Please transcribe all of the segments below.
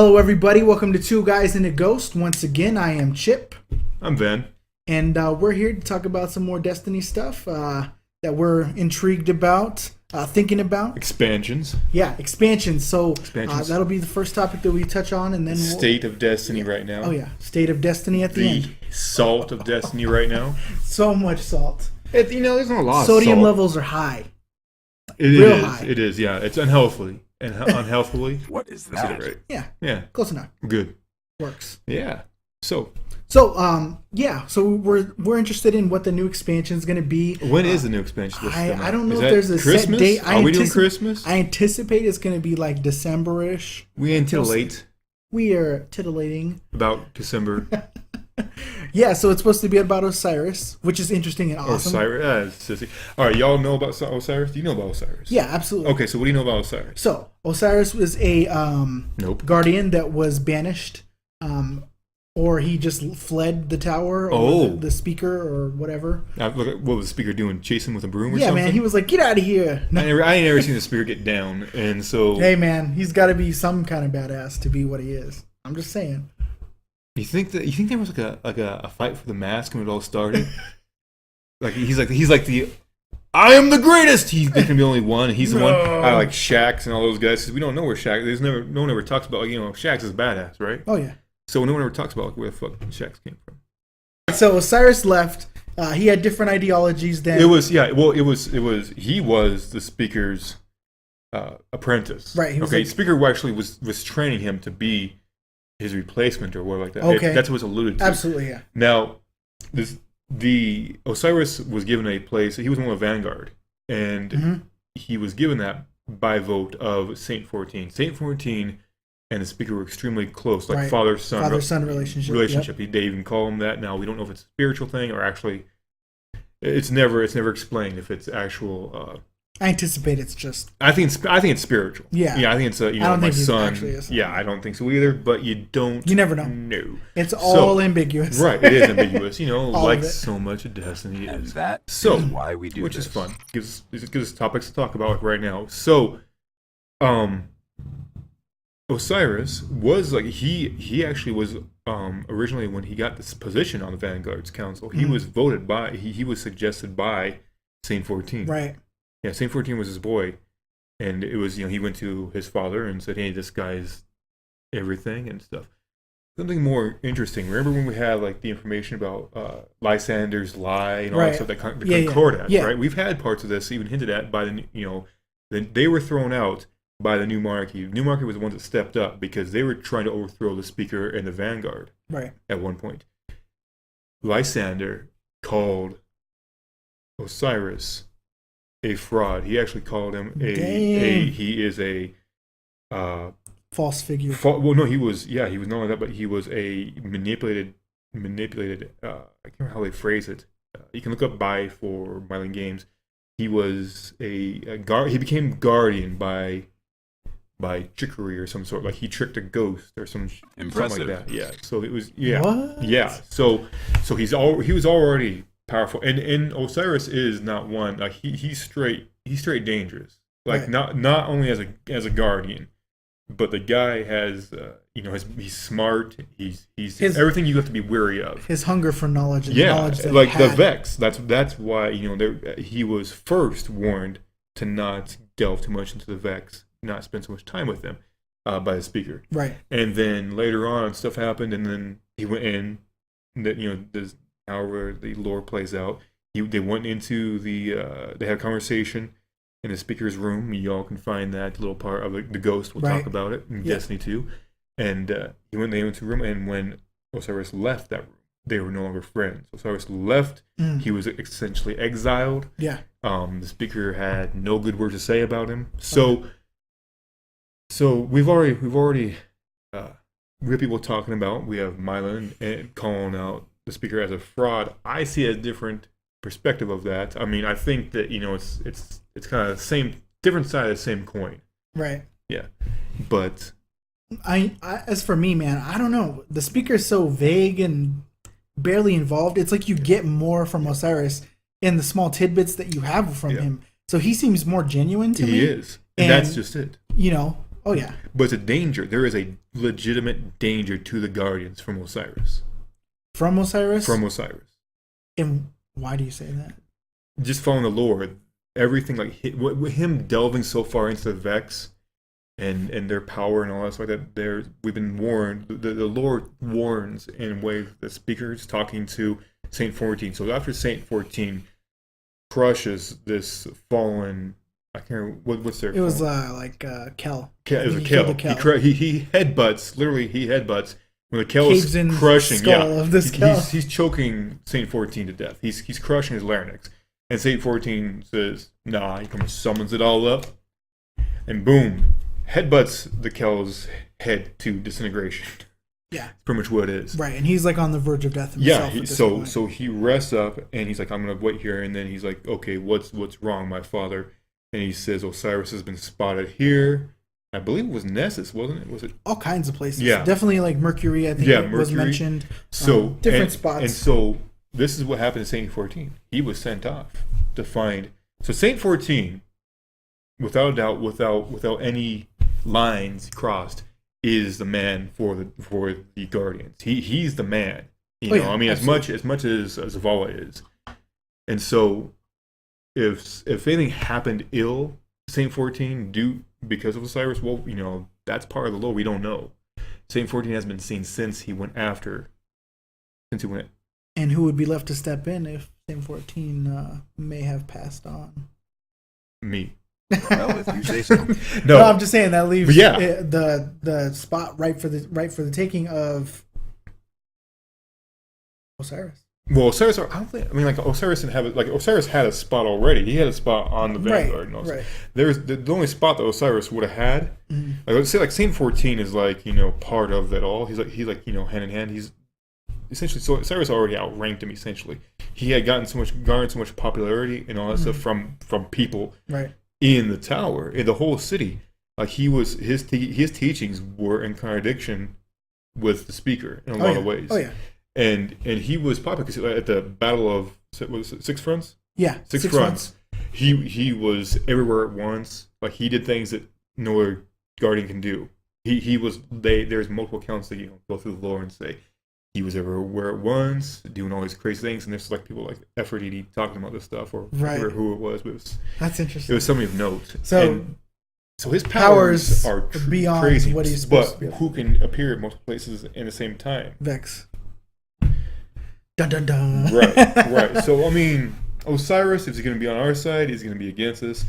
Hello, everybody. Welcome to Two Guys and a Ghost. Once again, I am Chip, I'm Van. and we're here to talk about some more Destiny stuff that we're intrigued about, thinking about. Expansions. Yeah, expansions. So Expansions. that'll be the first topic that we touch on, and then State of Destiny right now. Oh yeah, State of Destiny at the end. Salt of Destiny right now. So much salt. There's not a lot Sodium of salt. levels are high. It real is. high. It is. Yeah, it's unhealthily. And unhealthily. What is I said that? it right. Yeah, Yeah. close enough. Good. Works. Yeah. So So so we're interested in what the new expansion is going to be. when is the new expansion? I don't know Is if that there's a Christmas? set date. Are we doing Christmas? I anticipate it's going to be like December-ish. We anticipate We are titillating. about December. Yeah, so it's supposed to be about Osiris, which is interesting and awesome. Osiris. Sissy. All right, y'all know about Osiris? Do you know about Osiris? Yeah, absolutely. Okay, so what do you know about Osiris? So Osiris was a Nope. guardian that was banished, or he just fled the tower, or Oh. the speaker, or whatever. Look at what was the speaker doing? Chasing with a broom or Yeah, something? man, he was like, "Get out of here!" I ain't never seen the speaker get down, and so Hey, man, he's got to be some kind of badass to be what he is. I'm just saying. you think there was like a fight for the mask when it all started? he's like the I am the greatest. There can be only one, and he's the one. I like Shax and all those guys. 'Cause we don't know where Shax. No one ever talks about Shax is badass, right? Oh yeah. So no one ever talks about where the fuck Shax came from. So Osiris left. He had different ideologies than It was he was the speaker's apprentice. Right, he was Okay. like- Speaker actually was training him to be his replacement or whatever like that. Okay. That's what it's alluded to. Absolutely, yeah. Now, the Osiris was given a place. He was one of the Vanguard, and Mhm. he was given that by vote of Saint 14. Saint 14 and the speaker were extremely close, like Right. father-son Father-son relationship. relationship. They even call him that now. We don't know if it's a spiritual thing or actually. It's never explained if it's actual. I anticipate it's just I think it's spiritual. Yeah. I think it's I don't my think he son. actually is. Yeah, I don't think so either. But you don't. You never know. No. it's all ambiguous. Right, it is ambiguous, All like of it. so much of Destiny And is. that So, is why we do Which this. is fun. Gives us topics to talk about like right now. So, Osiris was like he actually was originally when he got this position on the Vanguard's Council, he was voted by he was suggested by Saint 14. Right. Yeah, Saint 14 was his boy, and it was he went to his father and said, "Hey, this guy's everything and stuff." Something more interesting. Remember when we had like the information about Lysander's lie and all Right. that stuff, the Yeah, yeah. Concordat, Yeah. right? We've had parts of this even hinted at by they were thrown out by the New Monarchy. New Monarchy was the ones that stepped up because they were trying to overthrow the Speaker and the Vanguard Right. at one point. Lysander called Osiris a fraud. He actually called him he is a False figure. well, no, he was not only that, but he was a manipulated. I can't remember how they phrase it. You can look up by for Myling Games. He was a guard. He became guardian by trickery or some sort. Like he tricked a ghost or something Impressive. like that. Yeah. So it was What? yeah. So he was already powerful, and Osiris is not one like he's straight dangerous. Like Right. not only as a guardian. But the guy has, he's smart. He's everything you have to be wary of. His hunger for knowledge. And Yeah, knowledge that like he the had. Vex. That's why he was first warned to not delve too much into the Vex, not spend so much time with them, by the speaker. Right. And then later on, stuff happened, and then he went in. That this however the lore plays out. They went into they had a conversation in the speaker's room. Y'all can find that little part of the ghost. We'll Right. talk about it in Yeah. Destiny 2. And they went into the room, and when Osiris left that room, they were no longer friends. Osiris left. Mm. He was essentially exiled. Yeah. The speaker had no good word to say about him. So we've already we have people talking about. We have Mylan and calling out the speaker as a fraud. I see a different perspective of that. I mean, I think that it's kind of the same, different side of the same coin. Right. Yeah, but I as for me, man, I don't know. The speaker is so vague and barely involved. It's like you get more from Osiris in the small tidbits that you have from Yeah. him. So he seems more genuine to me. he is, and that's just it. You know, Oh yeah. But it's a danger. There is a legitimate danger to the Guardians from Osiris. From Osiris. From Osiris. And why do you say that? Just following the lore, everything like with him delving so far into the Vex and their power and all that stuff like that. We've been warned. The lore warns in ways. The speaker's talking to Saint 14. So after Saint 14 crushes this fallen, I can't remember what's their. It was Kel. It was a He Kel. killed the Kel. He headbutts. Literally, he headbutts when the Kel Caves is in crushing. skull Yeah, of this Kel. he's choking Saint 14 to death. He's crushing his larynx, and Saint 14 says, "Nah." He comes, summons it all up, and boom, headbutts the Kel's head to disintegration. Yeah. That's pretty much what it is. Right, and he's like on the verge of death Yeah. himself. at this So point. so he rests up, and he's like, "I'm gonna wait here," and then he's like, "Okay, what's wrong, my father?" And he says, "Osiris has been spotted here." I believe it was Nessus, wasn't it? Was it? all kinds of places. Yeah. Definitely like Mercury, I think Yeah, it was Mercury. mentioned. So different spots. And so this is what happened to Saint 14. He was sent off to find. So Saint 14, without a doubt, without any lines crossed, is the man for the Guardians. He's the man. You Oh, know, yeah, I mean, absolutely. as much as Zavala is. And so if anything happened ill, Saint 14 because of Osiris, well, you know, that's part of the lore. We don't know. Saint 14 has been seen since he went. And who would be left to step in if Saint 14 may have passed on? Me. Well, if you say so. No, I'm just saying that leaves But yeah. the spot right for the taking of Osiris. Well, Osiris, I don't think. I mean, like Osiris had a spot already. He had a spot on the Vanguard. And all that. Right. There's the only spot that Osiris would have had. Like, let's say, like Saint 14 is like, you know, part of that all. He's like you know, hand in hand. He's essentially, so Osiris already outranked him. Essentially, he had garnered so much popularity and all that stuff from people Right. in the tower, in the whole city. Like his teachings were in contradiction with the speaker in a lot of ways. Oh yeah. And he was popular because at the Battle of was it Six Fronts. Yeah. Six Fronts. He was everywhere at once. Like he did things that no other Guardian can do. There's multiple accounts that go through the lore and say he was everywhere at once, doing all these crazy things. And there's like people like Ephrodite talking about this stuff, or Right. I forget who it was, but That's it interesting. was somebody of note. So So his powers are beyond crazy, what he's supposed to but be. who can appear at multiple places in the same time? Vex. Dun dun dun. Right. So I mean, Osiris, is he going to be on our side? Is he going to be against us?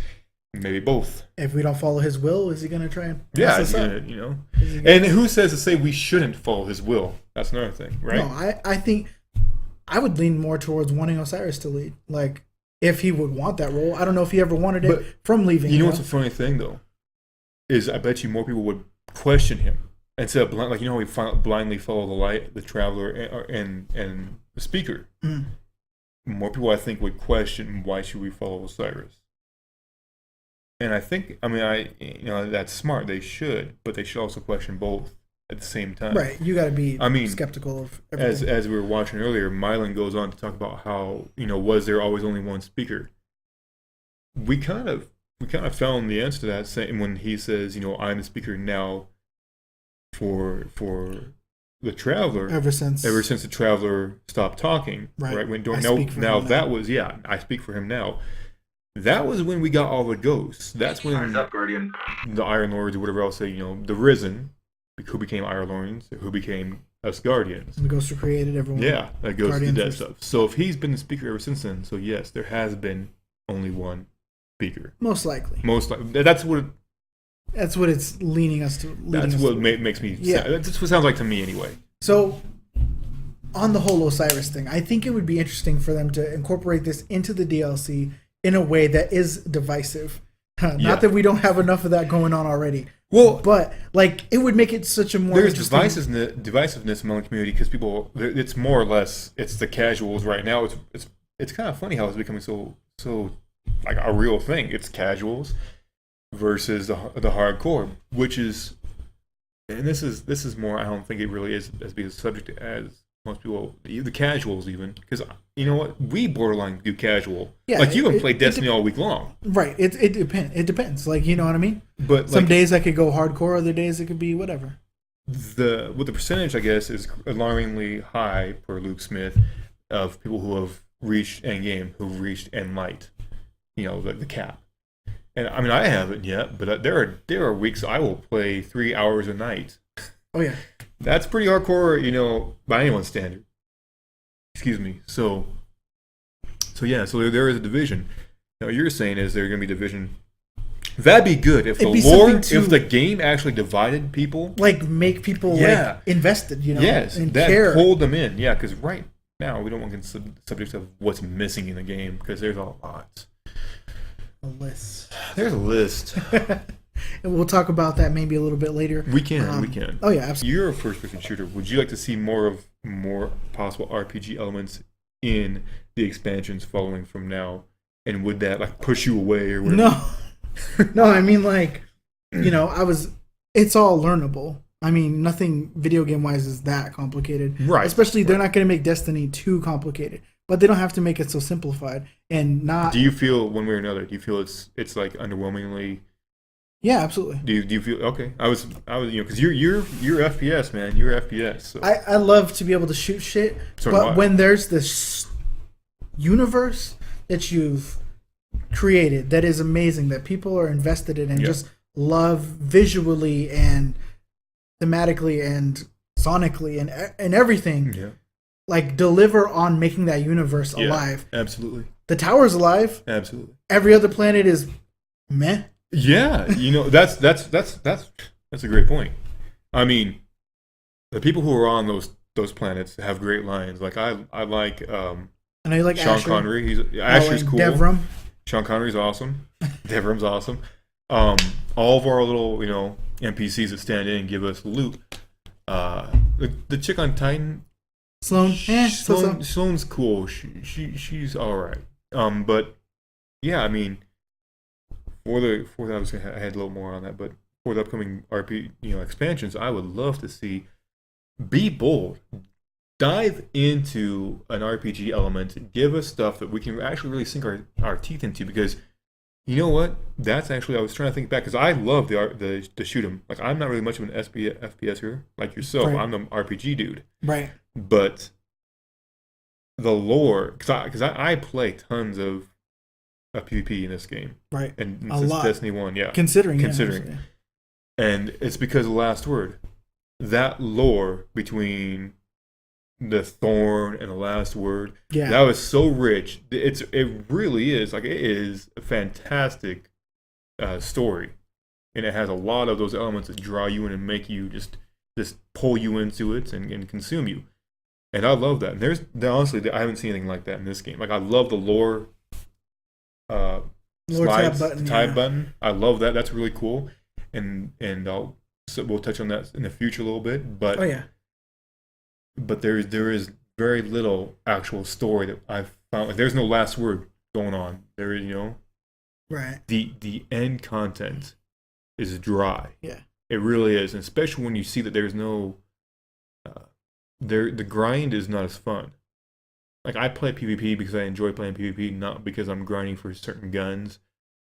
Maybe both. If we don't follow his will, is he going to try and Yeah, mess us up? you know. Is he gonna- And who says to say we shouldn't follow his will? That's another thing, right? No, I think I would lean more towards wanting Osiris to lead. Like, if he would want that role. I don't know if he ever wanted it But from leaving. You know what's a funny thing though, is I bet you more people would question him instead of like how we blindly follow the light, the traveler, and the speaker. Mm. More people I think would question why should we follow Osiris. And I think that's smart. They should, but they should also question both at the same time. Right. You got to be I mean, skeptical of everything. As we were watching earlier, Mylan goes on to talk about how was there always only one speaker? We kind of found the answer to that when he says I'm the speaker now for the traveler. Ever since the traveler stopped talking, right? I speak for him now. I speak for him now. That was when we got all the ghosts. That's when Time's up, Guardian. the Iron Lords or whatever else say, the Risen, who became Iron Lords, who became us Guardians. the ghosts were created, everyone. Yeah, that goes to Guardians that were- stuff. So if he's been the speaker ever since then, so yes, there has been only one speaker. Most likely. Most likely, that's what it's leaning us to. makes me. Yeah. That's what it sounds like to me anyway. So, on the whole Osiris thing, I think it would be interesting for them to incorporate this into the DLC in a way that is divisive. Yeah. Not that we don't have enough of that going on already. Well, But like it would make it such a more there's interesting. divisiveness among the community because people, it's more or less, it's the casuals right now. It's kind of funny how it's becoming so like a real thing. It's casuals versus the hardcore, which is, and this is more. I don't think it really is as big a subject as most people, the casuals even, because you know what, we borderline do casual. Yeah, like you can it- play it Destiny all week long, Right. It depends. It depends. Like, you know what I mean? but Some like days I could go hardcore, other days it could be whatever. the percentage, I guess, is alarmingly high per Luke Smith of people who have reached end game, who've reached end light, you know, the cap. And I mean, I haven't yet, but there are weeks I will play 3 hours a night. Oh yeah. That's pretty hardcore, you know, by anyone's standard. Excuse me. So yeah, so there is a division. Now you're saying is there going to be division? That'd be good if It'd be the lore, something to- if the game actually divided people. Like make people Yeah. like invested, you know, Yes, and that care. pulled them in. Yeah, because right now we don't want to get subject of what's missing in the game because there's a lot. A list. There's a list. And we'll talk about that maybe a little bit later. We can. Oh yeah, absolutely. You're a first-person shooter. Would you like to see more possible RPG elements in the expansions following from now? And would that like push you away or whatever? No. No, I mean like, you know, it's all learnable. I mean, nothing video game wise is that complicated. Right. Especially they're not going to make Destiny too complicated, but they don't have to make it so simplified and not. Do you feel one way or another? Do you feel it's like underwhelmingly? Yeah, absolutely. Do you feel okay? I was you know because you're FPS man. You're FPS. So. I love to be able to shoot shit, So do but I. when there's this universe that you've created that is amazing, that people are invested in and Yeah. just love visually and thematically and sonically and everything, Yeah. like deliver on making that universe Yeah. alive. Absolutely. The tower's alive. Absolutely. Every other planet is meh. Yeah, you know that's a great point. I mean, the people who are on those planets have great lines. Like I like And I like Sean Asher. Connery. I Asher's like cool. Devram. Sean Connery's awesome. Devram's awesome. All of our little NPCs that stand in and give us loot. The chick on Titan, Sloan. So. Sloane's cool. She's all right. But yeah, I mean. For the I had a little more on that, but for the upcoming expansions, I would love to see be bold, dive into an RPG element, give us stuff that we can actually really sink our teeth into. Because you know what, that's actually I was trying to think back because I love the shoot 'em. Like I'm not really much of an FPS here like yourself. Right. I'm the RPG dude, Right. but the lore because I play tons of PvP in this game. Right. And A since lot. Destiny 1, yeah. Considering. Considering. And it's because of the last word. That lore between the thorn and the last word, Yeah. that was so rich. It really is. Like, it is a fantastic story. And it has a lot of those elements that draw you in and make you just pull you into it and consume you. And I love that. And honestly, I haven't seen anything like that in this game. Like, I love the lore Lore slides, tab button, tab yeah. button. I love that. That's really cool. And we'll touch on that in the future a little bit. But Oh yeah. but there is very little actual story that I've found. Like there's no last word going on. There is Right. the end content is dry. Yeah. It really is, and especially when you see that there's no the grind is not as fun. Like I play PvP because I enjoy playing PvP, not because I'm grinding for certain guns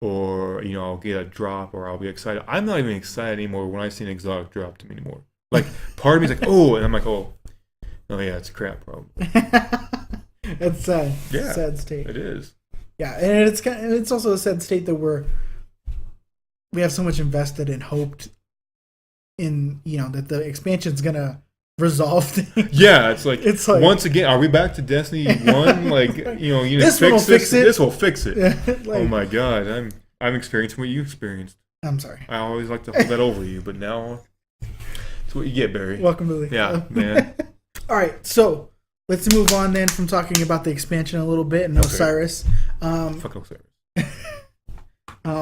or I'll get a drop or I'll be excited. I'm not even excited anymore when I see an exotic drop to me anymore. Like part of me is like, oh, and I'm like, oh yeah, it's crap, probably. That's sad. Yeah. Sad state. It is. Yeah, and it's also a sad state that we have so much invested and hoped in that the expansion's gonna resolve things. Yeah, it's like once again, are we back to Destiny 1? Like This one will fix it. This will fix it. Like, Oh my god, I'm experiencing what you experienced. I'm sorry. I always like to hold that over you, but now it's what you get, Barry. Welcome to the Yeah, man. All right, so let's move on then from talking about the expansion a little bit and Okay. Osiris. Fuck Osiris.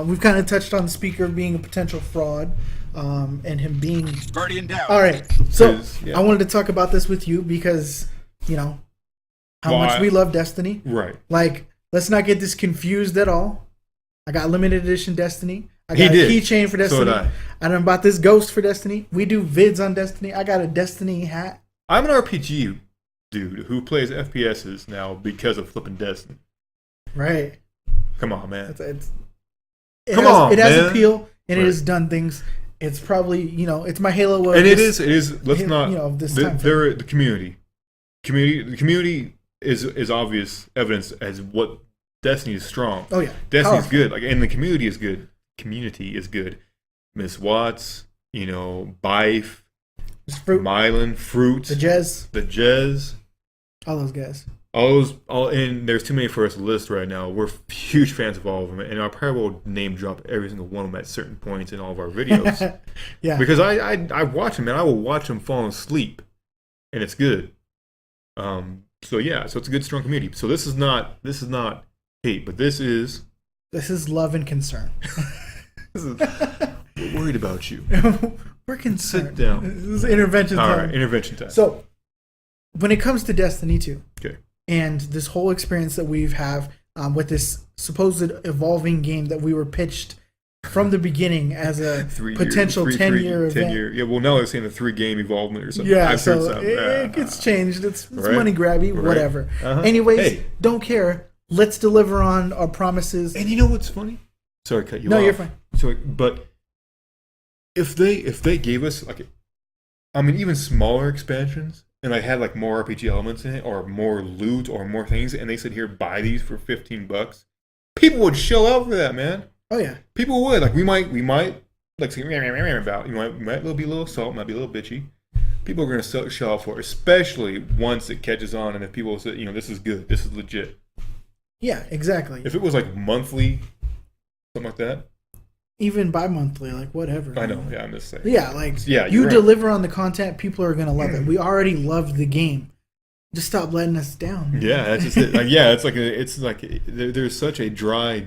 We've kind of touched on the speaker being a potential fraud, and him being. Guardian down. All right, so Yeah. I wanted to talk about this with you because how Well, much we love Destiny. Right. Like, let's not get this confused at all. I got limited edition Destiny. I He got did. a keychain for Destiny. So did I. done bought this Ghost for Destiny. We do vids on Destiny. I got a Destiny hat. I'm an RPG dude who plays FPSs now because of flipping Destiny. Right. Come on, man. It has man. appeal, and it Right. has done things. It's probably, it's my Halo. And it is. Let's not. This the, time. they're the community. The community is obvious evidence as what Destiny is strong. Oh yeah, Destiny's powerful. good. And the community is good. Community is good. Miss Watts, Bife, It's Fruit, Mylan, Fruit, the Jez, the Jez, all those guys. and there's too many for us to list right now. We're huge fans of all of them, and I probably will name drop every single one of them at certain points in all of our videos. Yeah. Because I watch them, and I will watch them fall asleep, and it's good. So it's a good, strong community. So this is not hate, but this is love and concern. we're worried about you. We're concerned. Sit down. This is intervention All time. right, intervention time. So, when it comes to Destiny 2, Okay. and this whole experience that we've have with this supposed evolving game that we were pitched from the beginning as a potential 10-year event. 10 year. Yeah, well, now they're saying a 3-game involvement or something. Yeah, I've heard so something. it gets changed. It's Right. money grabby, Right. whatever. Uh-huh. Anyways, Hey. don't care. Let's deliver on our promises. And you know what's funny? Sorry, to cut you off. No, you're fine. So, but if they gave us even smaller expansions and had more RPG elements in it or more loot or more things, and they said here buy these for $15, people would shell out for that, man. Oh yeah, People would we might say about we might be a little salt, might be a little bitchy. People are gonna shell out for it, especially once it catches on, and if people say this is good, this is legit. yeah, exactly. If it was monthly, something like that, Even bi-monthly, whatever. I know. Yeah, I'm just saying. Yeah, Yeah, you you're right. deliver on the content, people are gonna love it. We already loved the game. Just stop letting us down. Yeah, that's just it. It's there's such a dry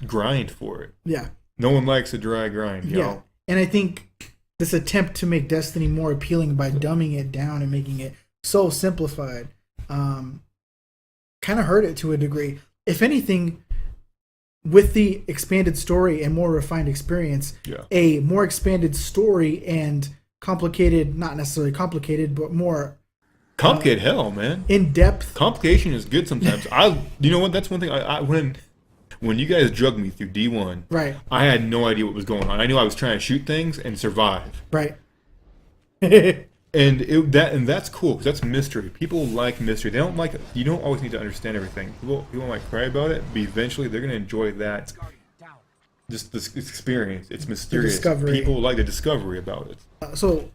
grind for it. Yeah. No one likes a dry grind, Yeah. And I think this attempt to make Destiny more appealing by dumbing it down and making it so simplified kind of hurt it to a degree. If anything, with the expanded story and more refined experience, Yeah. a more expanded story and complicated, not necessarily complicated, but more Complicated hell, man. in-depth. Complication is good sometimes. You know what? That's one thing. When you guys drugged me through D1, Right, I had no idea what was going on. I knew I was trying to shoot things and survive, right. and that's cool because that's mystery. People like mystery. They don't like. You don't always need to understand everything. People might cry about it, but eventually they're gonna enjoy that. Just this experience. It's mysterious. discovery. People like the discovery about it. So,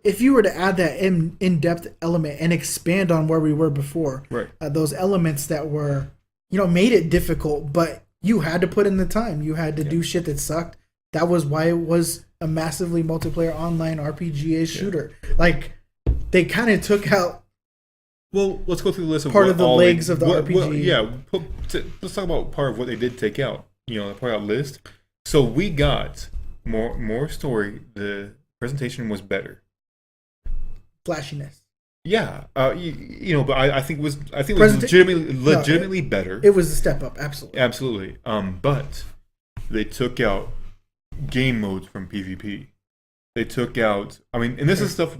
if you were to add that in-depth element and expand on where we were before, Right. Those elements that were, made it difficult, but you had to put in the time. You had to do shit that sucked. That was why it was a massively multiplayer online RPG shooter. They kind of took out. Well, let's go through the list of Part what of the all legs of the RPG. Let's talk about part of what they did take out. The part out list. So we got more story. The presentation was better. Flashiness. Yeah, but I think it was Presenta- legitimately better. It was a step up, absolutely. Absolutely. But they took out game modes from PvP. They took out. And this is stuff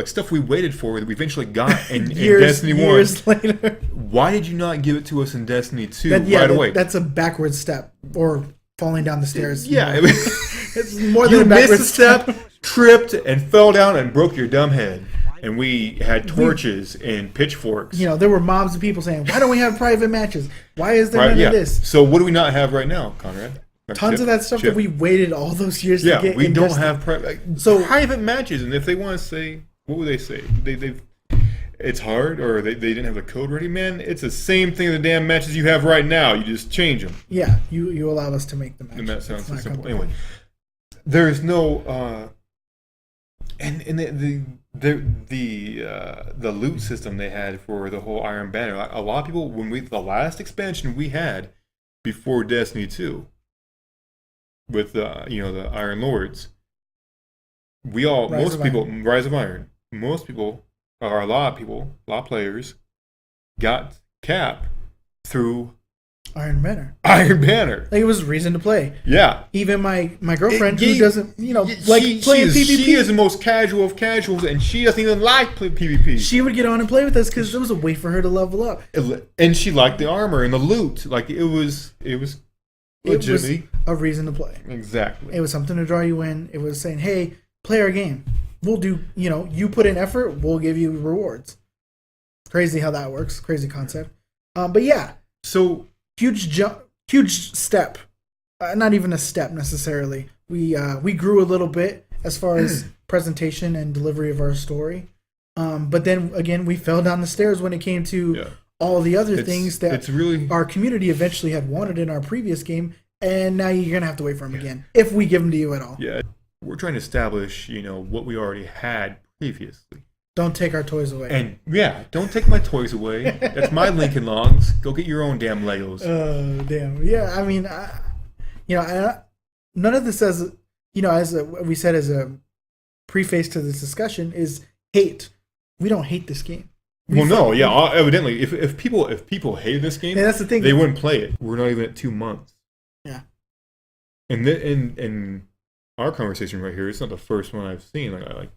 stuff we waited for that we eventually got in Destiny 1. Years later. Why did you not give it to us in Destiny 2 right away? That's a backward step or falling down the stairs. Yeah, It's more than you a backward missed a step, tripped, and fell down and broke your dumb head. And we had torches and pitchforks. There were mobs of people saying, "Why don't we have private matches? Why is there Right, none yeah. of this?" So what do we not have right now, Conrad? Tons of that stuff that we waited all those years to get. we in don't Destiny. have private matches. And if they want to say, what would they say? It's hard, or they didn't have the code ready. Man, it's the same thing as the damn matches you have right now. You just change them. Yeah, you allow us to make the match. And that sounds It's so not simple. complicated. Anyway, there's no and the loot system they had for the whole Iron Banner. A lot of people, the last expansion we had before Destiny 2 with the Iron Lords, Rise of Rise of Iron, most people, or a lot of players got Cap through Iron Banner. Iron Banner. Like, it was reason to play. Yeah. Even my girlfriend, It who gave- doesn't, like playing PvP, She is the most casual of casuals, and she doesn't even like PvP. she would get on and play with us because it was a way for her to level up. And she liked the armor and the loot. Like, it was It was legitimately. a reason to play. Exactly. It was something to draw you in. It was saying, hey, play our game. We'll do, you put in effort, we'll give you rewards. Crazy how that works. Crazy concept. But yeah, So, huge step. Not even a step necessarily. We grew a little bit as far as presentation and delivery of our story. But then again, we fell down the stairs when it came to yeah. all the other It's- things that it's really our community eventually had wanted in our previous game, and now you're gonna have to wait for them again if we give them to you at all. yeah. We're trying to establish, what we already had previously. Don't take our toys away. And yeah, don't take my toys away. That's my Lincoln Logs. Go get your own damn Legos. Damn. Yeah, I mean, none of this as we said as a preface to this discussion is hate. We don't hate this game. Well, no, yeah, evidently, if people hate this game, And that's the thing. they wouldn't play it. We're not even at 2 months. Yeah. And in our conversation right here, it's not the first one I've seen.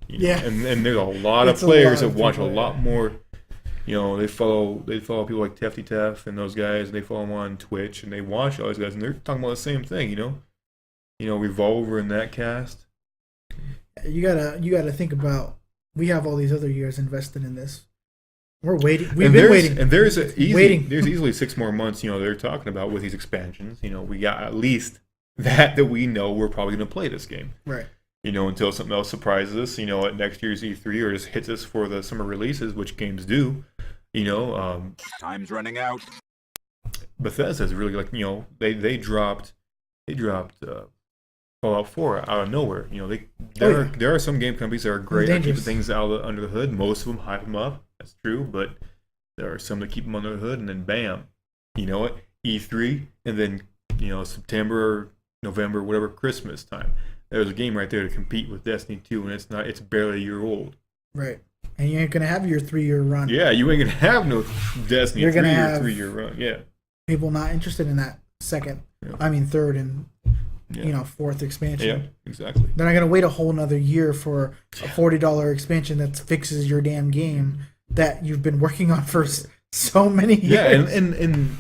Yeah. And there's a lot It's of a players lot that of watch a people, lot yeah. more. They follow people like Tefty Tef and those guys. And they follow them on Twitch and they watch all those guys and they're talking about the same thing. Revolver in that cast. You gotta think about. We have all these other years invested in this. We're waiting. We've And been there's- waiting. And there's Waiting. there's easily 6 more months. They're talking about with these expansions. We got at least that we know we're probably going to play this game. Right. Until something else surprises us. At next year's E3 or just hits us for the summer releases, which games do. Time's running out. Bethesda's really they dropped Fallout 4 out of nowhere. There are some game companies that are great at keeping Dangerous. things under the hood. Most of them hype them up. That's true, but there are some that keep them under the hood, and then bam, E3, and then September, November, whatever Christmas time. There's a game right there to compete with Destiny 2, and it's barely a year old. Right. And you ain't gonna have your 3-year run. Yeah, you ain't gonna have no Destiny You're gonna 3 have- or 3-year run. Yeah. People not interested in that second. Yeah. I mean, third and Yeah. fourth expansion. Yeah, exactly. They're not gonna wait a whole nother year for a $40 expansion that fixes your damn game that you've been working on for so many years. Yeah, and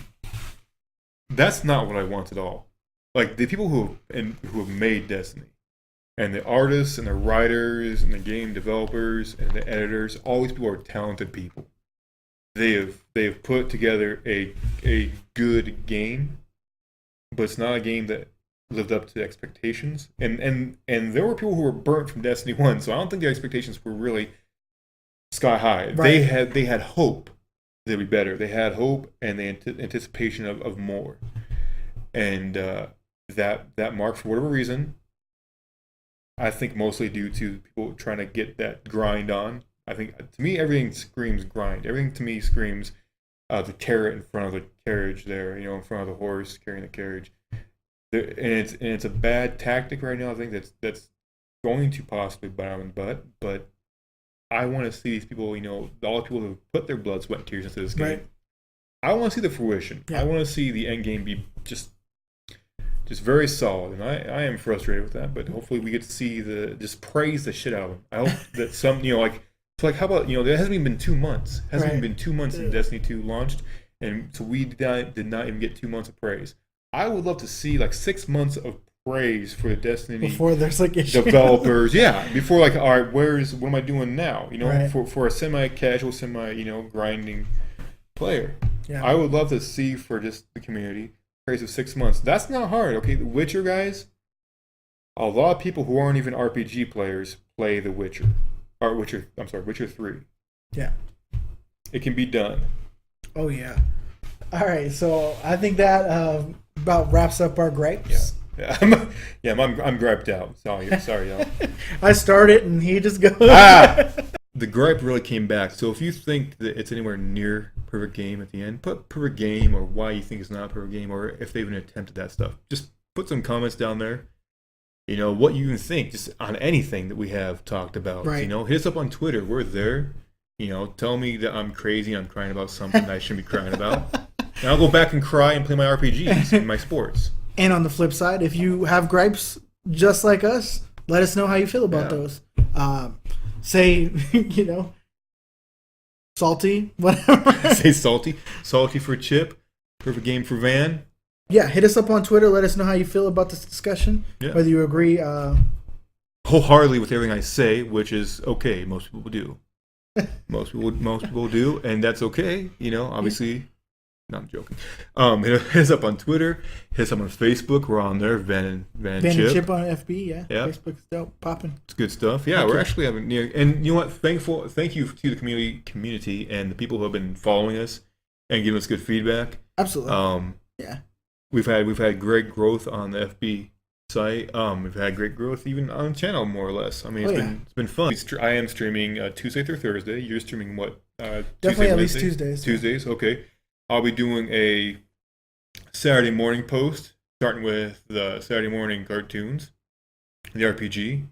that's not what I want at all. Like the people who have made Destiny, and the artists and the writers and the game developers and the editors, all these people are talented people. They have put together a good game, but it's not a game that lived up to expectations. And there were people who were burnt from Destiny 1, so I don't think their expectations were really sky high. Right. They had hope they'd be better. They had hope and the anticipation of more. And that mark, for whatever reason, I think mostly due to people trying to get that grind on. I think, to me, everything screams grind. Everything to me screams the carrot in front of the carriage there, in front of the horse carrying the carriage. And it's a bad tactic right now. I think that's going to possibly bite on the butt, but I want to see these people, all the people who have put their blood, sweat, and tears into this game. Right. I want to see the fruition. Yeah. I want to see the end game be just very solid, and I am frustrated with that. But hopefully, we get to see just praise the shit out of them. I hope that some, like how about there hasn't even been 2 months. It hasn't even been 2 months since Destiny 2 launched, and so we did not even get 2 months of praise. I would love to see like 6 months of praise for the Destiny Before there's like issue. developers. Yeah, before like, all right, what am I doing now? Right. For a semi-casual, grinding player. Yeah. I would love to see for just the community praise of 6 months. That's not hard. Okay, The Witcher guys. A lot of people who aren't even RPG players play The Witcher. Or Witcher 3. Yeah. It can be done. Oh yeah. All right, so I think that about wraps up our gripes. Yeah, I'm griped out. Sorry, y'all. I started and he just goes. The gripe really came back. So if you think that it's anywhere near perfect game at the end, put perfect game or why you think it's not a perfect game, or if they even attempted that stuff. Just put some comments down there. What you even think, just on anything that we have talked about. Right. Hit us up on Twitter. We're there. Tell me that I'm crazy. I'm crying about something I shouldn't be crying about. And I'll go back and cry and play my RPGs and my sports. And on the flip side, if you have gripes just like us, let us know how you feel about those. Say, salty, whatever. Say salty. Salty for Chip. Perfect game for Van. Yeah, hit us up on Twitter. Let us know how you feel about this discussion. Yeah. Whether you agree. Wholeheartedly with everything I say, which is okay. Most people do. Most people do, and that's okay. Obviously. No, I'm joking. Hit us up on Twitter. Hit us up on Facebook. We're on there. Van Van Chip. and Chip on FB. Yeah. Facebook's dope. Popping. It's good stuff. Yeah, we're actually having. And you know what? Thank you to the community and the people who have been following us and giving us good feedback. Absolutely. Yeah. We've had great growth on the FB site. We've had great growth even on the channel, more or less. I mean, it's been fun. I am streaming Tuesday through Thursday. You're streaming what? Definitely at least Tuesdays. Tuesdays, okay. I'll be doing a Saturday morning post, starting with the Saturday morning cartoons, the RPG.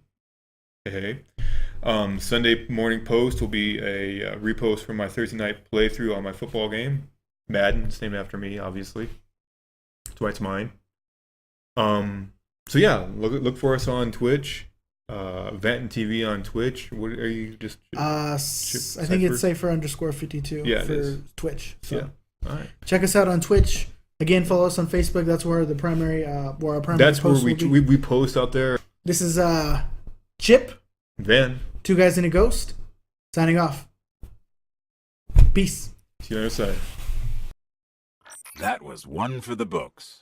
Hey. Sunday morning post will be a repost from my Thursday night playthrough on my football game, Madden. It's named after me, obviously. That's why it's mine. So yeah, look for us on Twitch, Vanton TV on Twitch. What are you just? I think it's Cypher_52 for Twitch. So. Yeah. All right. Check us out on Twitch. Again, follow us on Facebook. That's where the primary, where our primary. That's where we post out there. This is Chip, Van, Two Guys and a Ghost, signing off. Peace. See you on the other side. That was one for the books.